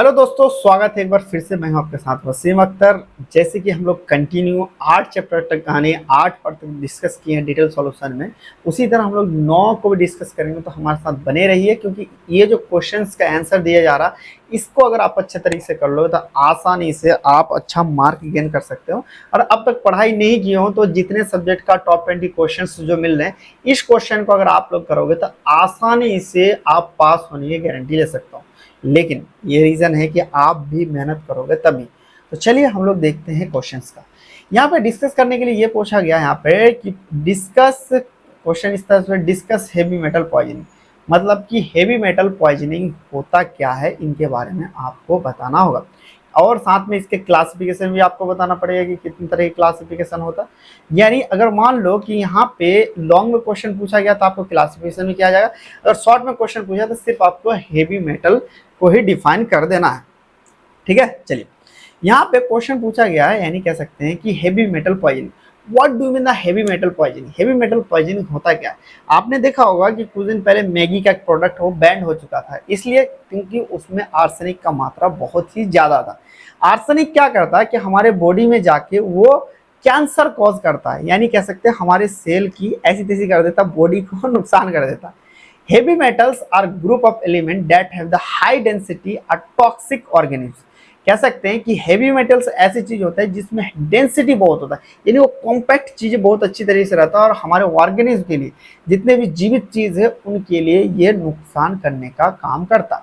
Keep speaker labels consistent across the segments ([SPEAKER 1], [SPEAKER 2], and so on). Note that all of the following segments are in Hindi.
[SPEAKER 1] हेलो दोस्तों, स्वागत है एक बार फिर से। मैं हूं आपके साथ वसीम अख्तर। जैसे कि हम लोग कंटिन्यू 8 चैप्टर तक कहानी 8 पार्ट तक डिस्कस किए हैं डिटेल सॉल्यूशन में, उसी तरह हम लोग 9 को भी डिस्कस करेंगे। तो हमारे साथ बने रहिए, क्योंकि ये जो क्वेश्चंस का आंसर दिया जा रहा इसको अगर आप अच्छे तरीके से कर लो तो आसानी से आप अच्छा मार्क गेन कर सकते हो। और अब तक पढ़ाई नहीं की हो तो जितने सब्जेक्ट का टॉप 20 क्वेश्चन जो मिल रहे हैं, इस क्वेश्चन को अगर आप लोग करोगे तो आसानी से आप पास होने की गारंटी ले सकते हो। लेकिन ये रीजन है कि आप भी मेहनत करोगे तभी। तो चलिए हम लोग देखते हैं क्वेश्चंस का। यहाँ पे डिस्कस करने के लिए ये पूछा गया यहाँ पे कि डिस्कस, क्वेश्चन इस तरह से, डिस्कस हेवी मेटल पॉइजनिंग। मतलब कि हेवी मेटल पॉइजनिंग होता क्या है, इनके बारे में आपको बताना होगा। और साथ में इसके क्लासिफिकेशन भी आपको बताना पड़ेगा कि कितनी तरह की क्लासिफिकेशन होता है। यानी अगर मान लो कि यहाँ पे लॉन्ग में क्वेश्चन पूछा गया तो आपको क्लासिफिकेशन भी किया जाएगा। अगर शॉर्ट में क्वेश्चन पूछा तो सिर्फ आपको हेवी मेटल को ही डिफाइन कर देना है। ठीक है, चलिए यहाँ पे क्वेश्चन पूछा गया है, यानी कह सकते हैं कि heavy metal poisoning. What do mean the heavy metal poisoning? Heavy metal poisoning होता क्या है? आपने देखा होगा कि कुछ दिन पहले मैगी का एक प्रोडक्ट वो बैंड हो चुका था, इसलिए क्योंकि उसमें आर्सेनिक का मात्रा बहुत ही ज्यादा था। आर्सेनिक क्या करता है कि हमारे बॉडी में जाके वो कैंसर कॉज करता है, यानी कह सकते हैं हमारे सेल की ऐसी तैसी कर देता, बॉडी को नुकसान कर देता। Heavy metals are group of elements that have the high density are toxic organisms। कह सकते हैं कि हेवी मेटल्स ऐसी चीज होता है जिसमें डेंसिटी बहुत होता है, यानी वो कॉम्पैक्ट चीजें बहुत अच्छी तरीके से रहता है और हमारे ऑर्गेनिज्म के लिए, जितने भी जीवित चीज है उनके लिए ये नुकसान करने का काम करता है।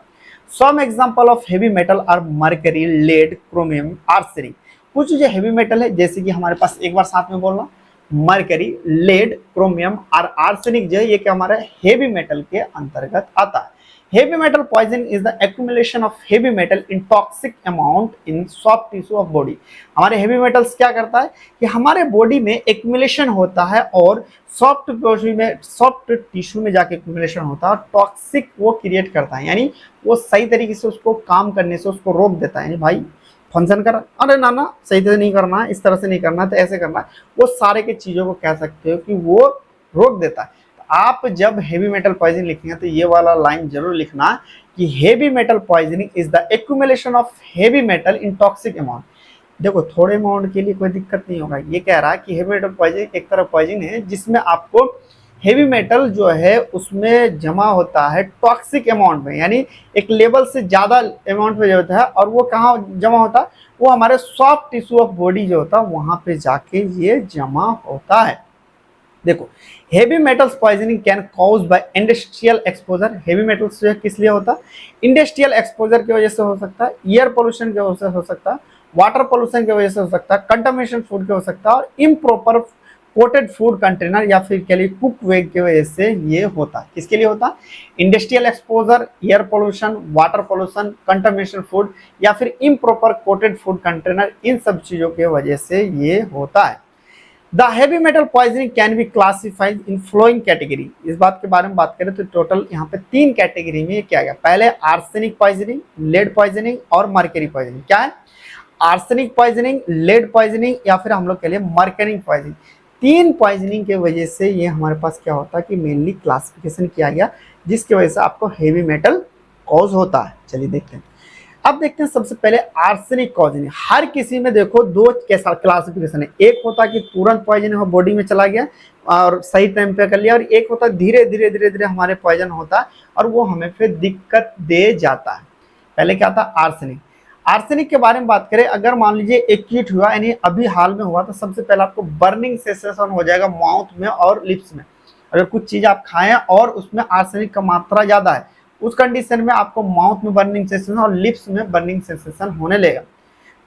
[SPEAKER 1] Some example of heavy metal are mercury, lead, chromium, arsenic. कुछ जो हेवी मेटल है, जैसे कि हमारे पास, एक बार साथ में बोलना, मरकरी, लेड, क्रोमियम और आर्सेनिक जो है ये क्या हमारा हेवी मेटल के अंतर्गत आता है। Heavy metal poison is the accumulation of heavy metal in toxic amount in soft tissue of body. हमारे हेवी मेटल्स क्या करता है कि हमारे बॉडी में एक्यूमुलेशन होता है और सॉफ्ट टिश्यू में जाके एक्यूमुलेशन होता है और टॉक्सिक वो क्रिएट करता है, यानी वो सही तरीके से उसको काम करने से उसको रोक देता है। यानी भाई फंक्शन कर, अरे ना ना सही से नहीं करना, इस तरह से नहीं करना, तो ऐसे करना, वो सारे के चीजों को कह सकते हो कि वो रोक देता है। तो आप जब हेवी मेटल पॉइजनिंग लिखेंगे तो ये वाला लाइन जरूर लिखना कि heavy metal poisoning is the accumulation of heavy metal in toxic amount. देखो थोड़े अमाउंट के लिए कोई दिक्कत नहीं होगा, ये कह रहा है कि हेवी मेटल पॉइजनिंग एक तरह पॉइजनिंग है जिसमें आपको हेवी मेटल जो है उसमें जमा होता है टॉक्सिक अमाउंट में, यानी एक लेवल से ज्यादा अमाउंट में जो होता है, और वो कहाँ जमा होता है, वो हमारे सॉफ्ट टिश्यू ऑफ बॉडी जो होता है वहां पे जाके ये जमा होता है। देखो heavy metals poisoning can cause by industrial exposure. Heavy metals जो है किस लिए होता है? इंडस्ट्रियल एक्सपोजर की वजह से हो सकता है, एयर पोल्यूशन की वजह से हो सकता है, वाटर पोल्यूशन की वजह से हो सकता है, कंटामिनेशन फूड की हो सकता है, और इम्प्रॉपर कोटेड फूड कंटेनर या फिर कह लीजिए कुक वेग की वजह से ये होता है। किसके लिए होता है? Industrial exposure, air pollution, water pollution, contamination food या फिर इम्प्रॉपर कोटेड फूड कंटेनर, इन सब चीजों की वजह से ये होता है। The heavy metal poisoning can be classified in following category. इस बात के बारे में बात करें तो टोटल यहाँ पे 3 कैटेगरी में किया गया। पहले आर्सेनिक पॉइजनिंग, लेड पॉइजनिंग और मर्करी पॉइजनिंग। क्या है? आर्सेनिक पॉइजनिंग, लेड पॉइजनिंग या फिर हम लोग के लिए मर्करी पॉइजनिंग। 3 पॉइजनिंग के वजह से ये हमारे पास क्या होता है कि मेनली क्लासिफिकेशन किया गया, जिसकी वजह से आपको हेवी मेटल कॉज होता है। चलिए देखते हैं। अब देखते हैं सबसे पहले आर्सेनिक पॉइजनिंग। हर किसी में देखो 2 कैसा क्लासिफिकेशन है। एक होता है कि तुरंत पॉइजन हो, बॉडी में चला गया और सही टाइम पे कर लिया, और एक होता है धीरे धीरे धीरे धीरे हमारे पॉइजन होता है और वो हमें फिर दिक्कत दे जाता है। पहले क्या था? आर्सेनिक। आर्सेनिक के बारे में बात करें, अगर मान लीजिए एक्यूट हुआ, यानी अभी हाल में हुआ, तो सबसे पहले आपको बर्निंग सेंसेशन हो जाएगा माउथ में और लिप्स में। अगर कुछ चीज आप खाएं और उसमें आर्सेनिक का मात्रा ज्यादा है, उस कंडीशन में आपको माउथ में बर्निंग सेंसेशन और लिप्स में बर्निंग सेंसेशन होने लगेगा।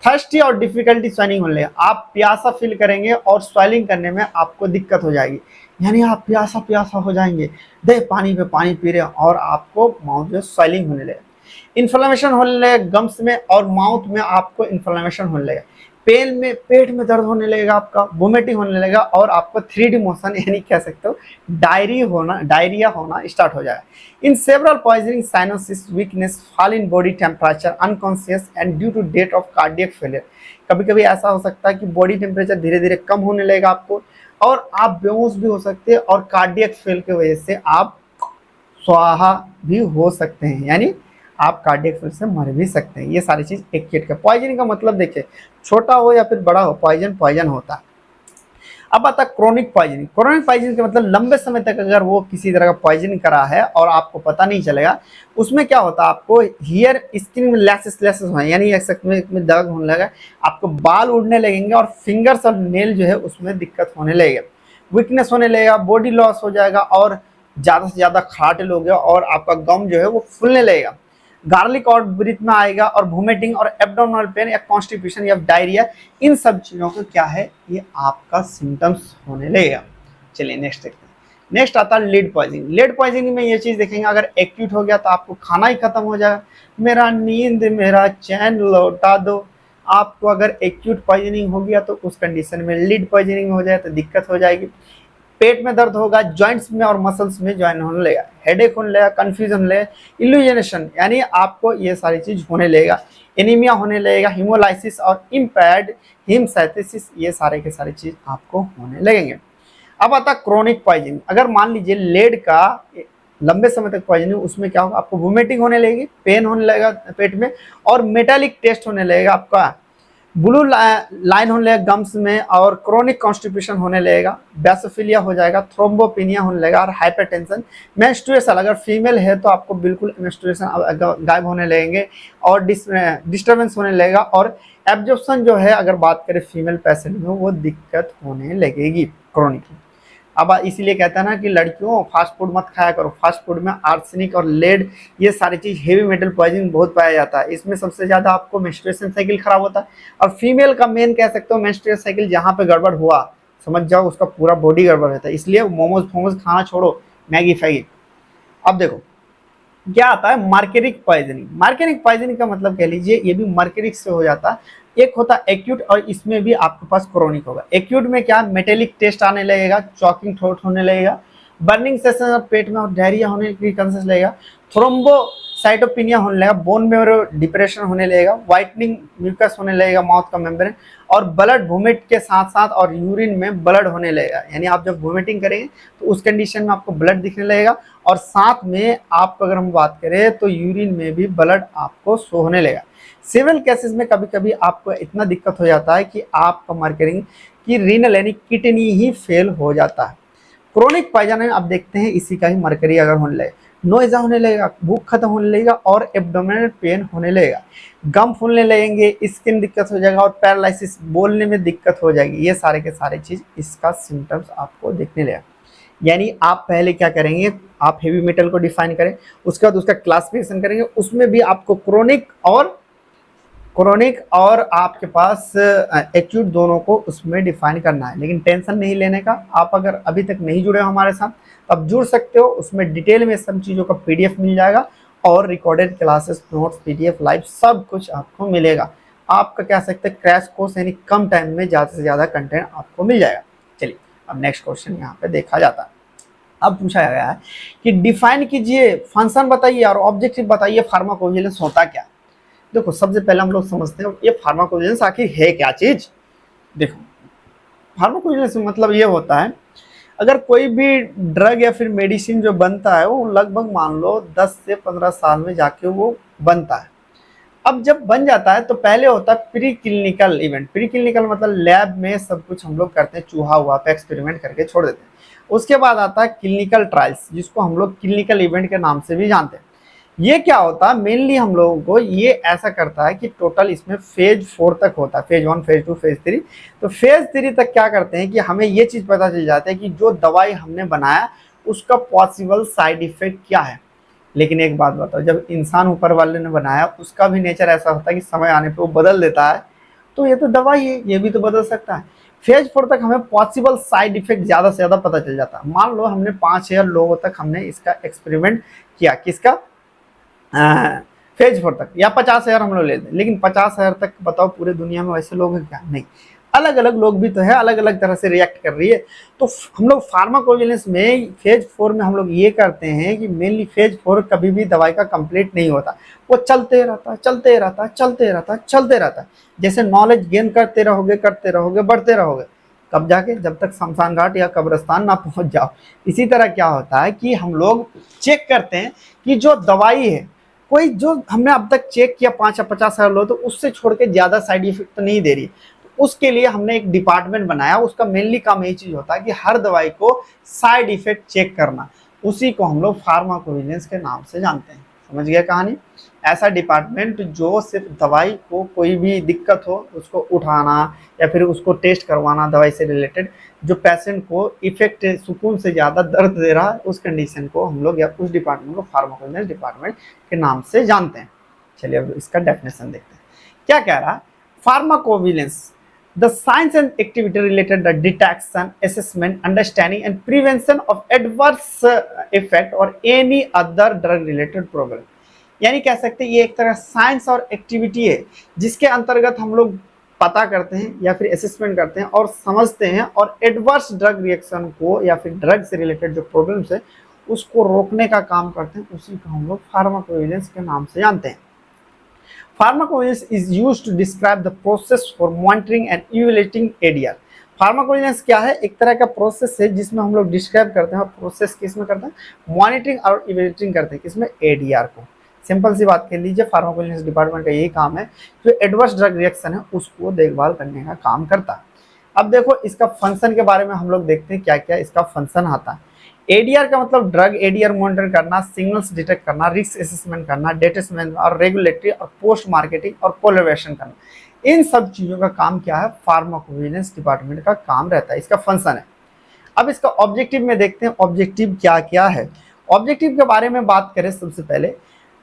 [SPEAKER 1] थर्स्टी और डिफिकल्टी स्वेलिंग होने लगेगा, आप प्यासा फील करेंगे और स्वेलिंग करने में आपको दिक्कत हो जाएगी, यानी आप प्यासा प्यासा हो जाएंगे, दे पानी पे पानी पी रहे और आपको माउथ में स्वेलिंग होने लगेगा। इन्फ्लेमेशन होने लगेगा गम्स में और माउथ में आपको इन्फ्लेमेशन होने लगेगा। पेन में, पेट में दर्द होने लगेगा, आपका वोमिटिंग होने लगेगा और आपको 3D मोशन, यानी कह सकते हो डायरिया होना स्टार्ट हो जाएगा। In several poisoning cyanosis, weakness, fall in body temperature, unconscious and due to death of cardiac failure. कभी कभी ऐसा हो सकता है कि बॉडी टेम्परेचर धीरे धीरे कम होने लगेगा आपको, और आप बेहोश भी हो सकते हैं, और कार्डियक फेल की वजह से आप स्वाहा भी हो सकते हैं, यानी आप कार्डियक फेल से मर भी सकते हैं। ये सारी चीज एक्यूट का। पॉइजनिंग का मतलब देखिए, छोटा हो या फिर बड़ा हो, पॉइजन पॉइजन होता है। अब आता है क्रोनिक पॉइजनिंग। क्रोनिक पॉइजनिंग का मतलब लंबे समय तक अगर वो किसी तरह का पॉइजनिंग करा है और आपको पता नहीं चलेगा, उसमें क्या होता है, आपको हियर स्किन में लैसेस होने, यानी में दर्द होने लगा, आपको बाल उड़ने लगेंगे और फिंगर्स और नेल जो है उसमें दिक्कत होने लगेगा, वीकनेस होने लगेगा, बॉडी लॉस हो जाएगा और ज़्यादा से ज़्यादा खराटे लोगे और आपका गम जो है वो फूलने लगेगा, गार्लिक और ब्रीथ में आएगा और वोमिटिंग और एब्डोमिनल पेन या कॉन्स्टिपेशन या डायरिया, इन सब चीज़ों का क्या है, ये आपका सिम्टम्स होने लगेगा। चलिए नेक्स्ट देखते हैं। नेक्स्ट आता है लीड पॉइजनिंग। लीड पॉइजनिंग में ये चीज़ देखेंगे, अगर एक्यूट हो गया तो आपको खाना ही खत्म हो जाएगा, मेरा नींद मेरा चैन लौटा दो। आपको अगर एक्यूट पॉइजनिंग हो गया तो उस कंडीशन में लीड पॉइजनिंग हो जाए तो दिक्कत हो जाएगी। पेट में दर्द होगा, जॉइंट्स में और मसल्स में ज्वाइन होने लगेगा, हेडेक होने लगेगा, कंफ्यूजन होने लगेगा, इल्यूजनेशन यानी आपको ये सारी चीज होने लगेगा, एनीमिया होने लगेगा, हिमोलाइसिस और इम्पैर्ड हिमसाइटिस, ये सारे के सारी चीज आपको होने लगेंगे। अब आता क्रोनिक पॉइजनिंग। अगर मान लीजिए लेड का लंबे समय तक पॉइजनिंग, उसमें क्या होगा, आपको वोमिटिंग होने लगेगी, पेन होने लगेगा पेट में और मेटालिक टेस्ट होने लगेगा, आपका ब्लू लाइन होने लगेगा गम्स में और क्रोनिक कॉन्स्टिपेशन होने लगेगा, बेसोफिलिया हो जाएगा, थ्रोम्बोपिनिया होने लगेगा और हाइपरटेंशन। मेंस्ट्रुएशन अगर फीमेल है तो आपको बिल्कुल मेंस्ट्रुएशन गायब होने लगेंगे और डिस्टर्बेंस होने लगेगा और एब्जॉर्प्शन जो है अगर बात करें फीमेल पेशेंट में वो दिक्कत होने लगेगी क्रोनिक। अब इसीलिए कहता है ना कि लड़कियों फास्ट फूड मत खाया करो, फास्ट फूड में आर्सेनिक और लेड ये सारी चीज हेवी मेटल पॉइजनिंग बहुत पाया जाता है, इसमें सबसे ज्यादा आपको मेंस्ट्रुएशन साइकिल खराब होता है और फीमेल का मेन कह सकते हो मेंस्ट्रुएशन साइकिल जहाँ पे गड़बड़ हुआ समझ जाओ उसका पूरा बॉडी गड़बड़ रहता है, इसलिए मोमोज फोमोज खाना छोड़ो, मैगी फैगी। अब देखो क्या आता है मार्केरिक पॉइजनिंग। मार्केरिक पॉइजनिंग का मतलब कह लीजिए ये भी मार्केरिक से हो जाता है। एक होता है एक्यूट और इसमें भी आपके पास क्रोनिक होगा। एक्यूट में क्या मेटेलिक टेस्ट आने लगेगा, चॉकिंग थ्रोट होने लगेगा, बर्निंग सेंसेशन और पेट में और डायरिया होने की चांसेस लगेगा, थ्रोम्बोसाइटोपिनिया होने लगेगा, बोन में डिप्रेशन होने लगेगा, व्हाइटनिंग म्यूकस होने लगेगा माउथ का मेम्ब्रेन और ब्लड वोमिट के साथ साथ और यूरिन में ब्लड होने लगेगा, यानी आप जब वोमिटिंग करेंगे तो उस कंडीशन में आपको ब्लड दिखने लगेगा और साथ में आपको अगर हम बात करें तो यूरिन में भी ब्लड आपको शो होने लगेगा। सिविल केसेस में कभी कभी आपको इतना दिक्कत हो जाता है कि आपका मार्करिंग की रीनल यानी किडनी ही फेल हो जाता है। क्रोनिक पॉइजनिंग आप देखते हैं इसी का ही मरकरी अगर होने लगे, नोइजा होने लगेगा, भूख खत्म होने लगेगा और एब्डोमिनल पेन होने लगेगा, गम फूलने लगेंगे, स्किन दिक्कत हो जाएगा और पैरालिसिस बोलने में दिक्कत हो जाएगी, ये सारे के सारे चीज इसका सिम्टम्स आपको देखने लगेगा। यानी आप पहले क्या करेंगे, आप हेवी मेटल को डिफाइन करें, उसके बाद उसका क्लासिफिकेशन करेंगे, उसमें भी आपको क्रोनिक और आपके पास एक्यूट दोनों को उसमें डिफाइन करना है। लेकिन टेंशन नहीं लेने का, आप अगर अभी तक नहीं जुड़े हो हमारे साथ तो आप जुड़ सकते हो, उसमें डिटेल में सब चीज़ों का पीडीएफ मिल जाएगा और recorded classes notes PDF live सब कुछ आपको मिलेगा। आपका कह सकते हैं क्रैश कोर्स यानी कम टाइम में ज़्यादा से ज़्यादा कंटेंट आपको मिल जाएगा। चलिए अब नेक्स्ट क्वेश्चन यहाँ पे देखा जाता है। अब पूछा गया है कि डिफाइन कीजिए, फंक्शन बताइए और ऑब्जेक्टिव बताइए, फार्माकोविजिलेंस होता क्या। देखो सबसे पहले हम लोग समझते हैं ये फार्माकोविजिलेंस आखिर है क्या चीज। देखो फार्माकोविजिलेंस मतलब ये होता है अगर कोई भी ड्रग या फिर मेडिसिन जो बनता है वो लगभग मान लो 10 से 15 साल में जाके वो बनता है। अब जब बन जाता है तो पहले होता है pre clinical event. Pre clinical मतलब लैब में सब कुछ हम लोग करते हैं, चूहा हुआ पे एक्सपेरिमेंट करके छोड़ देते हैं। उसके बाद आता है क्लिनिकल ट्रायल्स जिसको हम लोग क्लिनिकल इवेंट के नाम से भी जानते हैं। ये क्या होता है मेनली हम लोगों को ये ऐसा करता है कि टोटल इसमें फेज 4 तक होता है, फेज 1 फेज 2 फेज 3। तो फेज 3 तक क्या करते हैं कि हमें ये चीज पता चल जाता है कि जो दवाई हमने बनाया उसका पॉसिबल साइड इफेक्ट क्या है। लेकिन एक बात बताओ, जब इंसान ऊपर वाले ने बनाया उसका भी नेचर ऐसा होता है कि समय आने पे वो बदल देता है, तो ये तो दवाई है, ये भी तो बदल सकता है। फेज 4 तक हमें पॉसिबल साइड इफेक्ट ज्यादा से ज्यादा पता चल जाता है। मान लो हमने 5000 लोगों तक हमने इसका एक्सपेरिमेंट किया, किसका फेज 4 तक, या 50,000 हम लोग ले लें, लेकिन 50,000 तक बताओ पूरे दुनिया में वैसे लोग हैं क्या, नहीं, अलग अलग लोग भी तो है, अलग अलग तरह से रिएक्ट कर रही है। तो हम लोग फार्माकोविजिलेंस में फेज 4 में हम लोग ये करते हैं कि मेनली फेज 4 कभी भी दवाई का कंप्लीट नहीं होता, वो चलते रहता है चलते रहता है चलते रहता है चलते रहता है। जैसे नॉलेज गेन करते रहोगे बढ़ते रहोगे, कब जाके जब तक शमशान घाट या कब्रिस्तान ना पहुंच जाओ। इसी तरह क्या होता है कि हम लोग चेक करते हैं कि जो दवाई है कोई जो हमने अब तक चेक किया 5 या 50,000 लोग, तो उससे छोड़ के ज़्यादा साइड इफेक्ट तो नहीं दे रही। तो उसके लिए हमने एक डिपार्टमेंट बनाया, उसका मेनली काम यही चीज़ होता है कि हर दवाई को साइड इफेक्ट चेक करना। उसी को हम लोग फार्माकोविजिलेंस के नाम से जानते हैं। समझ गया कहानी? ऐसा डिपार्टमेंट जो सिर्फ दवाई को कोई भी दिक्कत हो उसको उठाना या फिर उसको टेस्ट करवाना दवाई से रिलेटेड, जो पेशेंट को इफेक्ट सुकून से ज़्यादा दर्द दे रहा है उस कंडीशन को हम लोग या उस डिपार्टमेंट को फार्माकोविजिलेंस डिपार्टमेंट के नाम से जानते हैं। चलिए अब इसका डेफिनेशन देखते हैं। क्या कह रहा है? Pharmacovigilance the science and activity related the detection, assessment, understanding and prevention of adverse effect or any other drug related problem। यानी कह सकते हैं ये एक तरह साइंस और एक्टिविटी है जिसके अंतर्गत हम लोग पता करते हैं या फिर असेसमेंट करते हैं और समझते हैं और एडवर्स ड्रग रिएक्शन को या फिर ड्रग से रिलेटेड जो प्रॉब्लम्स है उसको रोकने का काम करते हैं। उसी को हम लोग फार्माकोविजिलेंस के नाम से जानते हैं। Pharmacovigilance is used to describe the process for monitoring and evaluating ADR। Pharmacovigilance क्या है? एक तरह का प्रोसेस है जिसमें हम लोग डिस्क्राइब करते हैं और प्रोसेस किसमें करते हैं? मॉनिटरिंग और इवेल्युएटिंग करते हैं। किसमें? एडीआर को। सिंपल सी बात कर लीजिए, फार्माकोविजिलेंस डिपार्टमेंट का यही काम है, जो एडवर्स ड्रग रिएक्शन है उसको देखभाल करने का काम करता है। अब देखो इसका फंक्शन के बारे में हम लोग देखते हैं क्या क्या इसका फंक्शन आता है। एडीआर का मतलब ड्रग एडीआर मॉनिटर करना, सिग्नल्स डिटेक्ट करना, रिस्क असेसमेंट करना, डेटा मैनेजमेंट और रेगुलेटरी और पोस्ट मार्केटिंग और कोलैबोरेशन करना। इन सब चीजों का काम क्या है? फार्माकोविजिलेंस डिपार्टमेंट का काम रहता है, इसका फंक्शन है। अब इसका ऑब्जेक्टिव में देखते हैं, ऑब्जेक्टिव क्या क्या है। ऑब्जेक्टिव के बारे में बात करें सबसे पहले,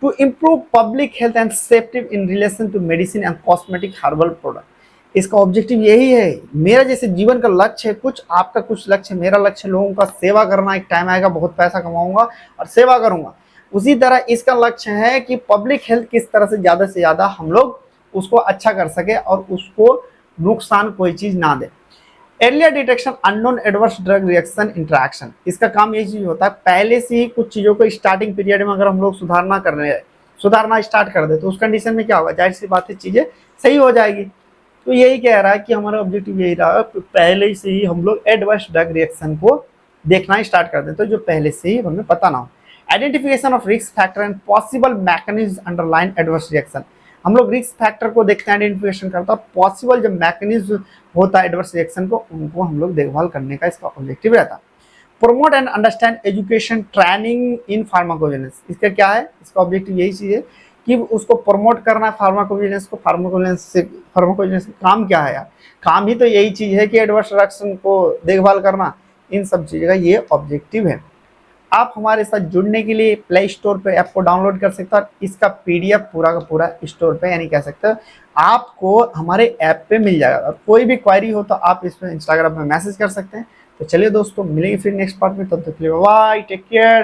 [SPEAKER 1] to improve public health and safety in relation to medicine and cosmetic herbal product. इसका ऑब्जेक्टिव यही है। मेरा जैसे जीवन का लक्ष्य है कुछ, आपका कुछ लक्ष्य, मेरा लक्ष्य लोगों का सेवा करना। एक टाइम आएगा बहुत पैसा कमाऊंगा और सेवा करूंगा। उसी तरह इसका लक्ष्य है कि पब्लिक हेल्थ किस तरह से ज़्यादा हम लोग उसको अच्छा कर सके और उसको नुकसान कोई चीज़ ना दे। Earlier detection unknown adverse drug reaction interaction, इसका काम यही चीज़ होता है। पहले से ही कुछ चीज़ों को स्टार्टिंग पीरियड में अगर हम लोग सुधारना स्टार्ट कर दे तो उस कंडीशन में क्या होगा? जाहिर सी बात है चीज़ें सही हो जाएगी। तो यही कह रहा है कि हमारा ऑब्जेक्टिव यही रहा, पहले से ही हम लोग एडवर्स ड्रग रिएक्शन को देखना स्टार्ट कर दें, तो जो पहले से ही हमें पता ना हो। Identification of risk factor and possible mechanism underline adverse reaction, हम लोग रिस्क फैक्टर को देखते हैं, आइडेंटिफिकेशन करता है, पॉसिबल जो मैकेनिज्म होता है एडवर्स रिएक्शन को उनको हम लोग देखभाल करने का इसका ऑब्जेक्टिव रहता है। Promote and understand education training in pharmacovigilance, इसका क्या है? इसका ऑब्जेक्टिव यही चीज़ है कि उसको प्रमोट करना है फार्माकोविजिलेंस को। फार्माकोविजिलेंस का काम क्या है यार? काम ही तो यही चीज़ है कि एडवर्स रिएक्शन को देखभाल करना। इन सब चीज़ों का ये ऑब्जेक्टिव है। आप हमारे साथ जुड़ने के लिए प्ले स्टोर पे ऐप को डाउनलोड कर सकते हो और इसका पीडीएफ पूरा का पूरा स्टोर पे यानी कह सकते हो आपको हमारे ऐप पे मिल जाएगा। और कोई भी क्वेरी हो तो आप इसमें इंस्टाग्राम में मैसेज कर सकते हैं। तो चलिए दोस्तों, मिलेंगे फिर नेक्स्ट पार्ट में, तब तक के लिए बाय, टेक केयर।